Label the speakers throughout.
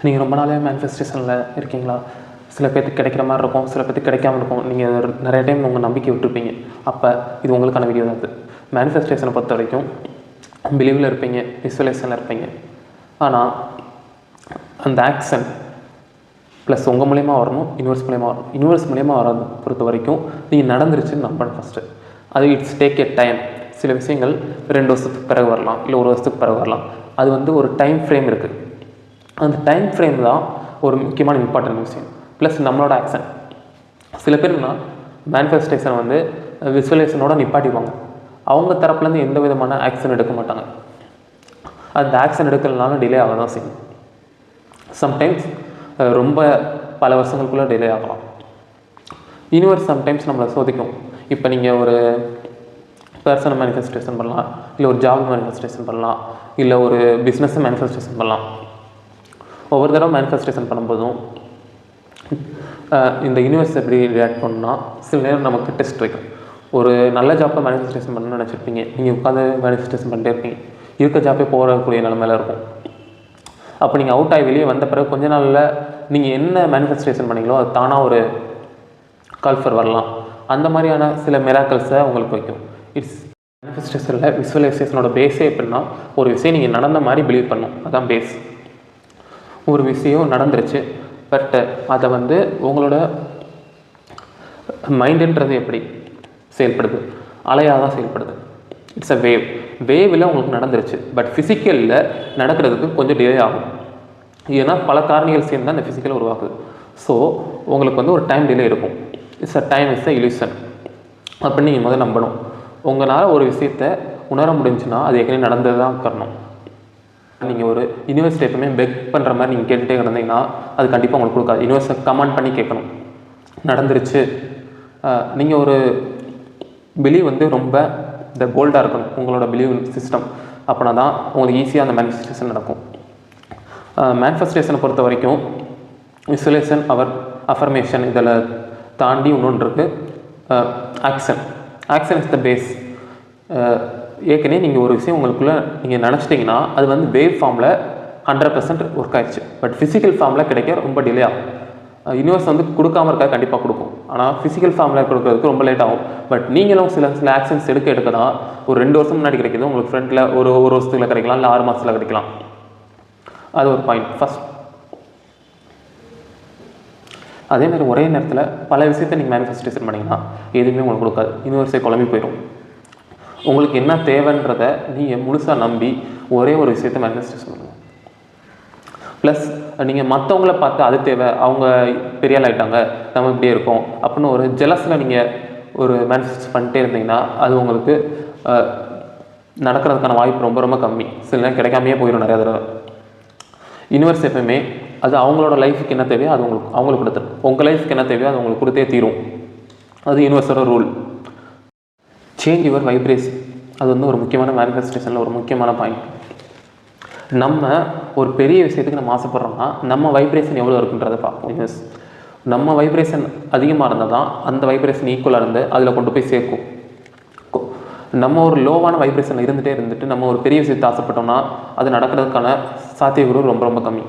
Speaker 1: நீங்கள் ரொம்ப நாளே மேனிஃபெஸ்டேஷனில் இருக்கீங்களா? சில பேர்த்துக்கு கிடைக்கிற மாதிரி இருக்கும், சில பேர்த்துக்கு கிடைக்காம இருக்கும். நீங்கள் நிறைய டைம் உங்கள் நம்பிக்கை விட்டுருப்பீங்க. அப்போ இது உங்களுக்கான வீடியோ தான். இது மேனிஃபெஸ்டேஷனை பொறுத்த வரைக்கும் பிலீவில் இருப்பீங்க, விசுவலைசேஷனில் இருப்பீங்க. ஆனால் அந்த ஆக்ஷன் ப்ளஸ் உங்கள் மூலியமாக வரணும், யூனிவர்ஸ் மூலியமாக வரணும். யூனிவர்ஸ் மூலியமாக வரது பொறுத்த வரைக்கும் நீங்கள் நடந்துருச்சுன்னு நம்பணும் ஃபஸ்ட்டு. அது இட்ஸ் டேக் எ டைம். சில விஷயங்கள் 2 வருஷத்துக்கு பிறகு வரலாம், இல்லை 1 வருஷத்துக்கு பிறகு வரலாம். அது ஒரு டைம் ஃப்ரேம் இருக்குது. அந்த டைம் ஃப்ரேம் தான் ஒரு முக்கியமான இம்பார்ட்டன்ட் விஷயம். ப்ளஸ் நம்மளோட ஆக்ஷன். சில பேர்னா மேனிஃபெஸ்டேஷனை விசுவலைசேஷனோட நிப்பாட்டிப்பாங்க. அவங்க தரப்புலேருந்து எந்த விதமான ஆக்ஷன் எடுக்க மாட்டாங்க. அந்த ஆக்ஷன் எடுக்கிறதுனால டிலே ஆக தான் செய்யும். சம்டைம்ஸ் ரொம்ப பல வருஷங்களுக்குள்ளே டிலே ஆகலாம். யூனிவர்ஸ் சம்டைம்ஸ் நம்மளை சோதிக்கும். இப்போ நீங்கள் ஒரு பர்சனை மேனிஃபெஸ்டேஷன் பண்ணலாம், இல்லை ஒரு ஜாப் மேனிஃபெஸ்டேஷன் பண்ணலாம், இல்லை ஒரு பிஸ்னஸை மேனிஃபெஸ்டேஷன் பண்ணலாம். ஒவ்வொரு தடவை மேனிஃபெஸ்டேஷன் பண்ணும்போதும் இந்த யூனிவர்ஸ் எப்படி ரியாக்ட் பண்ணால் சில நேரம் நமக்கு டெஸ்ட் வைக்கும். ஒரு நல்ல ஜாப்பை மேனிஃபெஸ்டேஷன் பண்ணணும்னு நினச்சிருப்பீங்க. நீங்கள் உட்காந்து மேனிஃபெஸ்டேஷன் பண்ணிட்டே இருப்பீங்க. இருக்க ஜாப்பே போகக்கூடிய நிலமையில இருக்கும். அப்போ நீங்கள் அவுட் ஆகி வெளியே வந்த பிறகு கொஞ்ச நாளில் நீங்கள் என்ன மேனிஃபெஸ்டேஷன் பண்ணீங்களோ அது தானாக ஒரு கால்ஃபர் வரலாம். அந்த மாதிரியான சில மிராக்கல்ஸை உங்களுக்கு வைக்கும். இட்ஸ் மேனிஃபெஸ்டேஷனில் விசுவலைசேஷனோட பேஸே எப்படின்னா, ஒரு விஷயம் நீங்கள் நடந்த மாதிரி பிலீவ் பண்ணணும். அதுதான் பேஸ். ஒரு விஷயம் நடந்துருச்சு, பட் அதை உங்களோட மைண்டுன்றது எப்படி செயல்படுது? அலையாக தான் செயல்படுது. It's a wave. வேவில் உங்களுக்கு நடந்துருச்சு, பட் ஃபிசிக்கலில் நடக்கிறதுக்கு கொஞ்சம் டிலே ஆகும். ஏன்னா பல காரணிகள் சேர்ந்து தான் இந்த ஃபிசிக்கல் உருவாக்குது. ஸோ உங்களுக்கு ஒரு டைம் டிலே இருக்கும். It's a time is a illusion அப்படின்னு நீங்கள் நம்பணும். உங்களால் ஒரு விஷயத்தை உணர முடிஞ்சுன்னா அது ஏற்கனவே நடந்தது தான் காரணம். நீங்கள் ஒரு யூனிவர்சிட்டி எப்பவுமே பெக் பண்ணுற மாதிரி நீங்கள் கேட்டுகிட்டே இருந்தீங்கன்னா அது கண்டிப்பாக உங்களுக்கு கொடுக்காது. யூனிவர்ஸை கமெண்ட் பண்ணி கேட்கணும். நடந்துருச்சு. நீங்கள் ஒரு பிலீவ் ரொம்ப இந்த போல்டாக இருக்கணும் உங்களோட பிலீவ் சிஸ்டம். அப்படின்னா தான் உங்களுக்கு ஈஸியாக அந்த மேனிஃபெஸ்டேஷன் நடக்கும். மேனிஃபெஸ்டேஷனை பொறுத்த வரைக்கும் விசுவலைசேஷன், அஃபர்மேஷன் இதில் தாண்டி இன்னொன்று இருக்குது, action. Action is the base. ஏற்கனவே நீங்கள் ஒரு விஷயம் உங்களுக்குள்ளே நீங்கள் நினச்சிட்டிங்கன்னா அது வேவ் ஃபார்மில் 100% ஒர்க் ஆகிடுச்சு. பட் ஃபிசிக்கல் ஃபார்மில் கிடைக்க ரொம்ப டிலே ஆகும். யூனிவர்ஸ் கொடுக்காமல் இருக்கா, கண்டிப்பாக கொடுக்கும். ஆனால் ஃபிசிக்கல் ஃபார்மில் கொடுக்கறதுக்கு ரொம்ப லேட் ஆகும். பட் நீங்களும் சில ஆக்ஷன்ஸ் எடுக்க தான் ஒரு 2 வருஷம் முன்னாடி கிடைக்கிது உங்களுக்கு ஃப்ரெண்டில் ஒரு வருஷத்துக்குள்ள கிடைக்கலாம், இல்லை 6 மாதத்தில் கிடைக்கலாம். அது ஒரு பாயிண்ட் ஃபஸ்ட். அதேமாதிரி ஒரே நேரத்தில் பல விஷயத்தை நீங்கள் மேனிஃபெஸ்டேஷன் பண்ணிங்கன்னா எதுவுமே உங்களுக்கு கொடுக்காது. யூனிவர்ஸை குழம்பி போயிடும். உங்களுக்கு என்ன தேவைன்றதை நீங்கள் முழுசாக நம்பி ஒரே ஒரு விஷயத்தை மேனிஃபெஸ்டேஷன் பண்ணுங்கள். ப்ளஸ் நீங்கள் மற்றவங்கள பார்த்து அது தேவை, அவங்க பெரிய ஆள் ஆகிட்டாங்க, நம்ம இப்படியே இருக்கோம் அப்படின்னு ஒரு ஜெலஸில் நீங்கள் ஒரு மேனிஃபெஸ்ட் பண்ணிட்டே இருந்தீங்கன்னா அது உங்களுக்கு நடக்கிறதுக்கான வாய்ப்பு ரொம்ப ரொம்ப கம்மி. சில நேரம் கிடைக்காமையே போயிடும் நிறையா தடவை. யுனிவர்ஸ் எப்பவுமே அது அவங்களோட லைஃபுக்கு என்ன தேவையோ அது அவங்களுக்கு கொடுத்துரும். உங்கள் லைஃபுக்கு என்ன தேவையோ அது உங்களுக்கு கொடுத்தே தீரும். அது யூனிவர்ஸோட ரூல். Change your vibration. அது ஒரு முக்கியமான மேனிஃபெஸ்டேஷனில் ஒரு முக்கியமான பாயிண்ட். நம்ம ஒரு பெரிய விஷயத்துக்கு நம்ம ஆசைப்படுறோம்னா நம்ம வைப்ரேஷன் எவ்வளோ இருக்குன்றதை பார்ப்போம். நம்ம வைப்ரேஷன் அதிகமாக இருந்தால் தான் அந்த வைப்ரேஷன் ஈக்குவலாக இருந்து அதில் கொண்டு போய் சேர்க்கும். நம்ம ஒரு லோவான வைப்ரேஷனில் இருந்துட்டு நம்ம ஒரு பெரிய விஷயத்தை ஆசைப்பட்டோம்னா அது நடக்கிறதுக்கான சாத்தியக்கூறு ரொம்ப ரொம்ப கம்மி.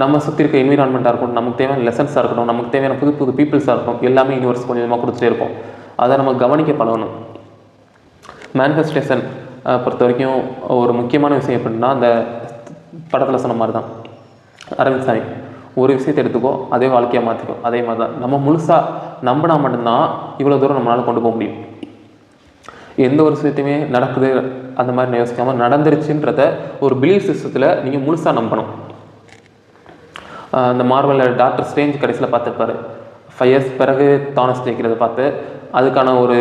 Speaker 1: நம்ம சுற்றி இருக்க என்விரான்மெண்ட்டாக இருக்கட்டும், நமக்கு தேவையான லெசன்ஸாக இருக்கட்டும், நமக்கு தேவையான புது புது பீப்புள்ஸாக இருக்கட்டும், எல்லாமே யூனிவர்ஸ் கொஞ்சம் கொஞ்சமாக கொடுத்துட்டே இருப்போம். அதை நம்ம கவனிக்க பழகணும். மேனிஃபெஸ்டேஷன் பொறுத்த வரைக்கும் ஒரு முக்கியமான விஷயம் எப்படின்னா, அந்த படத்தில் சொன்ன மாதிரி தான் அரவிந்த் சாமி, ஒரு விஷயத்தை எடுத்துக்கோ அதே வாழ்க்கையாக மாற்றிக்கோ. அதே மாதிரி தான் நம்ம முழுசாக நம்பினா மட்டும்தான் இவ்வளோ தூரம் நம்மளால் கொண்டு போக முடியும். எந்த ஒரு விஷயத்தையுமே நடக்குது அந்த மாதிரி யோசிக்காமல் நடந்துருச்சுன்றத ஒரு பிலீஃப் சிஸ்டத்தில் நீங்கள் முழுசாக நம்பணும். அந்த மார்வலில் டாக்டர் ஸ்ட்ரேஞ்ச் கடைசியில் பார்த்துருப்பாரு, 5 years பிறகு தானஸ் ஜெயிக்கிறத பார்த்து அதுக்கான ஒரு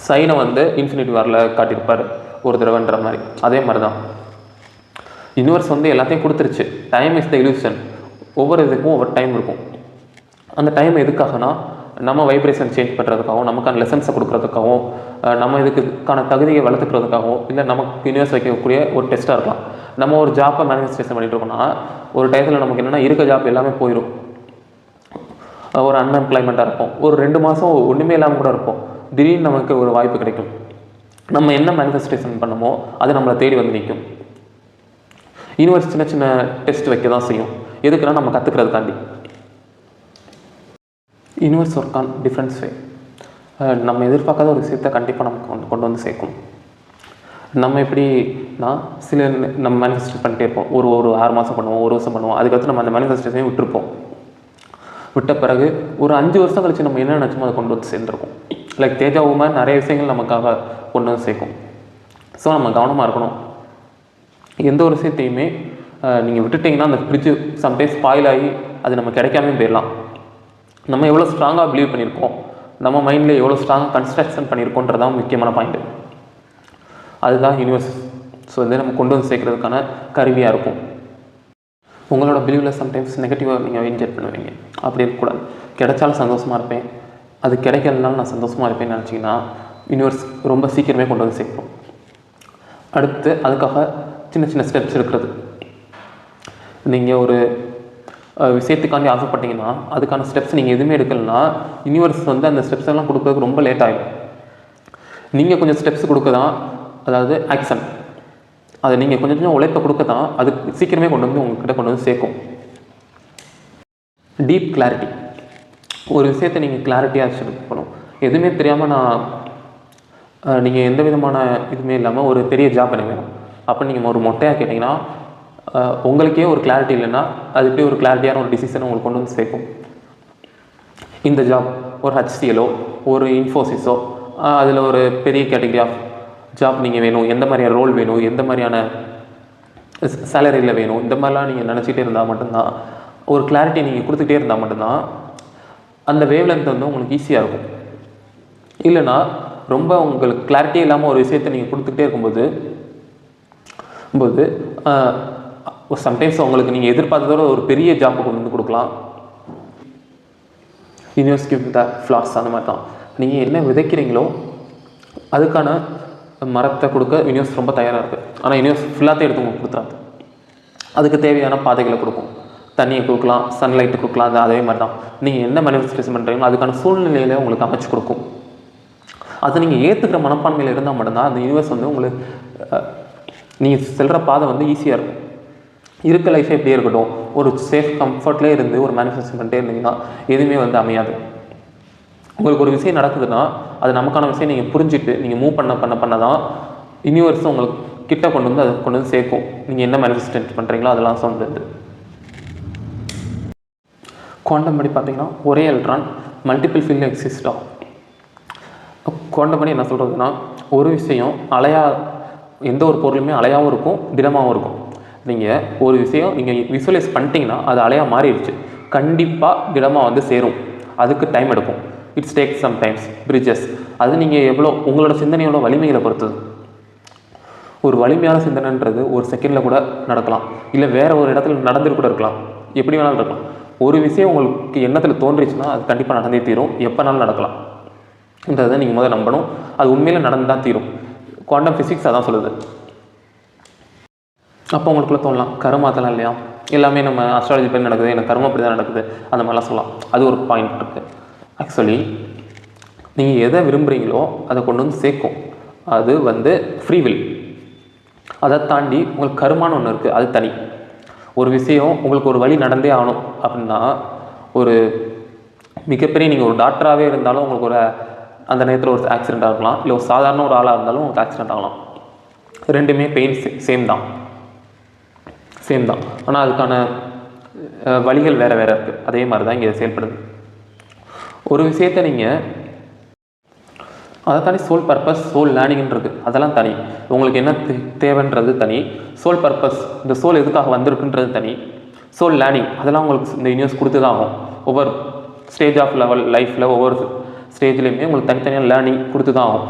Speaker 1: சைனை இன்ஃபினிட்டி வாரில் காட்டியிருப்பார் ஒரு தடவைன்ற மாதிரி. அதே மாதிரி தான் யூனிவர்ஸ் எல்லாத்தையும் கொடுத்துருச்சு. Time is the illusion. ஒவ்வொரு இதுக்கும் ஒவ்வொரு டைம் இருக்கும். அந்த டைம் எதுக்காகனா நம்ம வைப்ரேஷன் சேஞ்ச் பண்ணுறதுக்காகவும், நமக்கான லெசன்ஸை கொடுக்குறதுக்காகவும், நம்ம இதுக்கான தகுதியை வளர்த்துக்கிறதுக்காகவும், இல்லை நமக்கு யூனிவர்ஸ் வைக்கக்கூடிய ஒரு டெஸ்ட்டாக இருக்கலாம். நம்ம ஒரு ஜாப்பை மேனிஃபெஸ்டேஷன் பண்ணிட்டு இருக்கோம்னா ஒரு டயத்தில் நமக்கு என்னென்னா இருக்க ஜாப் எல்லாமே போயிடும். ஒரு அன்எம்ப்ளாய்மெண்ட்டாக இருக்கும். ஒரு 2 மாதம் ஒன்றுமே இல்லாமல் கூட இருக்கும். திடீர்னு நமக்கு ஒரு வாய்ப்பு கிடைக்கும். நம்ம என்ன மேனிஃபெஸ்டேஷன் பண்ணமோ அது நம்மளை தேடி நிற்கும். யூனிவர்ஸ் சின்ன சின்ன டெஸ்ட் வைக்க தான் செய்யும். எதுக்குன்னா நம்ம கற்றுக்கிறதுக்காண்டி. யூனிவர்ஸ் ஒர்க் ஆன் டிஃப்ரெண்ட்ஸ் வே. நம்ம எதிர்பார்க்காத ஒரு விஷயத்தை கண்டிப்பாக நமக்கு கொண்டு வந்து சேர்க்கும். நம்ம எப்படின்னா நம்ம மேனிஃபெஸ்ட் பண்ணிட்டே இருப்போம். ஒரு 6 மாதம் பண்ணுவோம், 1 வருஷம் பண்ணுவோம். அதுக்கடுத்து நம்ம அந்த மேனிஃபெஸ்டேஷனையும் விட்டுருப்போம். விட்ட பிறகு ஒரு 5 வருஷம் கழிச்சு நம்ம என்ன நினச்சோமோ அதை கொண்டு வந்து சேர்ந்துருக்கும். லைக் தேஜா மாதிரி நிறைய விஷயங்கள் நமக்காக கொண்டு வந்து சேர்க்கும். ஸோ நம்ம கவனமாக இருக்கணும். எந்த ஒரு விஷயத்தையுமே நீங்கள் விட்டுட்டிங்கன்னா அந்த ஃப்ரிட்ஜு சம்டைம்ஸ் ஸ்பாயில் ஆகி அது நம்ம கிடைக்காமே போயிடலாம். நம்ம எவ்வளோ ஸ்ட்ராங்காக பிலீவ் பண்ணியிருக்கோம், நம்ம மைண்டில் எவ்வளோ ஸ்ட்ராங்காக கன்ஸ்ட்ரக்ஷன் பண்ணியிருக்கோன்றதான் முக்கியமான பாயிண்ட்டு. அதுதான் யூனிவர்ஸ். ஸோ வந்து நம்ம கொண்டு வந்து சேர்க்கறதுக்கான கருவியாக இருக்கும். உங்களோட பிலீவில் சம்டைம்ஸ் நெகட்டிவாக நீங்கள் இன்ஜெக்ட் பண்ணுவீங்க. அப்படி இருக்கக்கூடாது. கிடைச்சாலும் சந்தோஷமாக இருப்பேன், அது கிடைக்கிறதுனால நான் சந்தோஷமாக இருப்பேன்னு நினச்சிங்கன்னா யூனிவர்ஸ் ரொம்ப சீக்கிரமே கொண்டு வந்து சேர்க்கணும். அடுத்து அதுக்காக சின்ன சின்ன ஸ்டெப்ஸ் இருக்கிறது. நீங்கள் ஒரு விஷயத்துக்காண்டி ஆசைப்பட்டீங்கன்னா அதுக்கான ஸ்டெப்ஸ் நீங்கள் எதுவுமே எடுக்கலைன்னா யூனிவர்ஸ் வந்து அந்த ஸ்டெப்ஸ் எல்லாம் கொடுக்கறதுக்கு ரொம்ப லேட் ஆகிடும். நீங்கள் கொஞ்சம் ஸ்டெப்ஸ் கொடுக்க தான், அதாவது ஆக்ஷன், அதை நீங்கள் கொஞ்சம் கொஞ்சம் உழைப்பை கொடுக்க தான் அது சீக்கிரமே கொண்டு வந்து உங்கள்கிட்ட கொண்டு வந்து சேர்க்கும். Deep clarity. ஒரு விஷயத்தை நீங்கள் கிளாரிட்டியாக வச்சுருக்கணும். எதுவுமே தெரியாமல் நீங்கள் எந்த விதமான இதுவுமே இல்லாமல் ஒரு பெரிய ஜாப் எனக்கு வேணும் அப்போ நீங்கள் ஒரு மொட்டையாக கேட்டிங்கன்னா உங்களுக்கே ஒரு கிளாரிட்டி இல்லைன்னா அது எப்படி ஒரு கிளாரிட்டியான ஒரு டிசிஷனை உங்களுக்கு கொண்டு வந்து சேர்க்கும். இந்த ஜாப் ஒரு HCLஓ ஒரு இன்ஃபோசிஸோ அதில் ஒரு பெரிய கேட்டகரி ஆஃப் ஜாப் நீங்கள் வேணும், எந்த மாதிரியான ரோல் வேணும், எந்த மாதிரியான சேலரியில் வேணும், இந்த மாதிரிலாம் நீங்கள் நினச்சிட்டே இருந்தால் மட்டும்தான், ஒரு கிளாரிட்டி நீங்கள் கொடுத்துட்டே இருந்தால் மட்டும்தான் அந்த வேவ் லென்த் வந்து உங்களுக்கு ஈஸியாக இருக்கும். இல்லைனா ரொம்ப உங்களுக்கு கிளாரிட்டியே இல்லாமல் ஒரு விஷயத்தை நீங்கள் கொடுத்துக்கிட்டே இருக்கும்போது சம்டைம்ஸ் உங்களுக்கு நீங்கள் எதிர்பார்த்ததோட ஒரு பெரிய ஜாப்பை கொண்டு வந்து கொடுக்கலாம். Universe give the flaws. அந்த மாதிரி தான் நீங்கள் என்ன விதைக்கிறீங்களோ அதுக்கான மரத்தை கொடுக்க யூனிவர்ஸ் ரொம்ப தயாராக இருக்குது. ஆனால் யூனிவர்ஸ் ஃபுல்லாத்தையும் எடுத்து உங்களுக்கு கொடுத்துறாது. அதுக்கு தேவையான பாதைகளை கொடுக்கும். தண்ணியை கொடுக்கலாம், சன்லைட்டு கொடுக்கலாம். அது அதே மாதிரி தான் நீங்கள் என்ன மேனிஃபெஸ்டேஷன் பண்ணுறீங்களோ அதுக்கான சூழ்நிலையில் உங்களுக்கு அமைச்சு கொடுக்கும். அதை நீங்கள் ஏற்றுக்கிற மனப்பான்மையில் இருந்தால் மட்டும்தான் அந்த யூனிவர்ஸ் வந்து உங்களுக்கு நீங்கள் செல்கிற பாதை வந்து ஈஸியாக இருக்கும். இருக்க லைஃபே எப்படியே இருக்கட்டும், ஒரு சேஃப் கம்ஃபர்ட்லேயே இருந்து ஒரு மேனிஃபெஸ்டேஷன் பண்ணிட்டே இருந்தீங்கன்னா எதுவுமே வந்து அமையாது. உங்களுக்கு ஒரு விஷயம் நடக்குதுன்னா அது நமக்கான விஷயம் நீங்கள் புரிஞ்சுட்டு நீங்கள் மூவ் பண்ண தான் யூனிவர்ஸ் உங்களுக்கு கிட்ட கொண்டு வந்து அதை கொண்டு வந்து சேர்க்கும். நீங்கள் என்ன மேனிஃபெஸ்டேட் பண்ணுறீங்களோ அதெல்லாம் சொல்லுது. குவாண்டம் படி பார்த்தீங்கன்னா ஒரே எலக்ட்ரான் மல்டிபிள் ஃபீல்டில் எக்ஸிஸ்ட் ஆகும். குவாண்டம் படி என்ன சொல்கிறதுனா ஒரு விஷயம் எந்த ஒரு பொருளுமே அலையாகவும் இருக்கும், திடமாகவும் இருக்கும். நீங்கள் ஒரு விஷயம் நீங்கள் விசுவலைஸ் பண்ணிட்டீங்கன்னா அது அலையாக மாறிடுச்சு, கண்டிப்பாக திடமாக வந்து சேரும். அதுக்கு டைம் எடுக்கும். It's take sometimes bridges. அது நீங்கள் எவ்வளோ உங்களோட சிந்தனையோட வலிமைகளை பொறுத்தது. ஒரு வலிமையான சிந்தனைன்றது ஒரு செகண்டில் கூட நடக்கலாம், இல்லை வேறு ஒரு இடத்துல நடந்துட்டு கூட இருக்கலாம், எப்படி வேணாலும் இருக்கலாம். ஒரு விஷயம் உங்களுக்கு எண்ணத்தில் தோன்றிச்சுன்னா அது கண்டிப்பாக நடந்தே தீரும், எப்போனாலும் நடக்கலாம். இதை நீங்கள் முதல்ல நம்பணும். அது உண்மையில் நடந்து தான் தீரும். குவாண்டம் ஃபிசிக்ஸ் அதான் சொல்லுது. அப்போ உங்களுக்குள்ள தோணலாம் கருமாத்தலாம் இல்லையா, எல்லாமே நம்ம அஸ்ட்ராலஜி படி நடக்குது, எனக்கு கருமா அப்படி தான் நடக்குது, அந்த மாதிரிலாம் சொல்லலாம். அது ஒரு பாயிண்ட் இருக்குது. ஆக்சுவலி நீங்கள் எதை விரும்புகிறீங்களோ அதை கொண்டு வந்து சேர்க்கும். அது வந்து ஃப்ரீவில். அதை தாண்டி உங்களுக்கு கருமான்னு ஒன்று இருக்குது, அது தனி. ஒரு விஷயம் உங்களுக்கு ஒரு வழி நடந்தே ஆகணும் அப்படின்னா, ஒரு மிகப்பெரிய நீங்கள் ஒரு டாக்டராகவே இருந்தாலும் உங்களுக்கு ஒரு அந்த நேரத்தில் ஒரு ஆக்சிடெண்ட் ஆகலாம், இல்லை ஒரு சாதாரண ஒரு ஆளாக இருந்தாலும் உங்களுக்கு ஆக்சிடெண்ட் ஆகலாம். ரெண்டுமே பெயின் சேம் தான். ஆனால் அதுக்கான வழிகள் வேறு வேறு இருக்குது. அதே மாதிரி தான் இங்கே செயல்படுது. ஒரு விஷயத்தை நீங்கள் அதை தாண்டி சோல் பர்பஸ், சோல் லேர்னிங்கிறது அதெல்லாம் தனி. உங்களுக்கு என்ன தேவைன்றது தனி. சோல் பர்பஸ், இந்த சோல் எதுக்காக வந்திருக்குன்றது தனி. சோல் லேர்னிங் அதெல்லாம் உங்களுக்கு இந்த யூனிவர்ஸ் கொடுத்து தான் ஆகும். ஒவ்வொரு ஸ்டேஜ் ஆஃப் லைஃப்பில் ஒவ்வொரு ஸ்டேஜ்லேயுமே உங்களுக்கு தனித்தனியாக லேர்னிங் கொடுத்து தான் ஆகும்.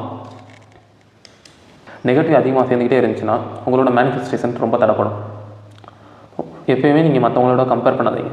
Speaker 1: நெகட்டிவ் அதிகமாக சேர்ந்துக்கிட்டே இருந்துச்சுன்னா உங்களோட மேனிஃபெஸ்டேஷன் ரொம்ப தடைப்படும். எப்போயுமே நீங்கள் மற்றவங்களோட கம்பேர் பண்ணாதீங்க.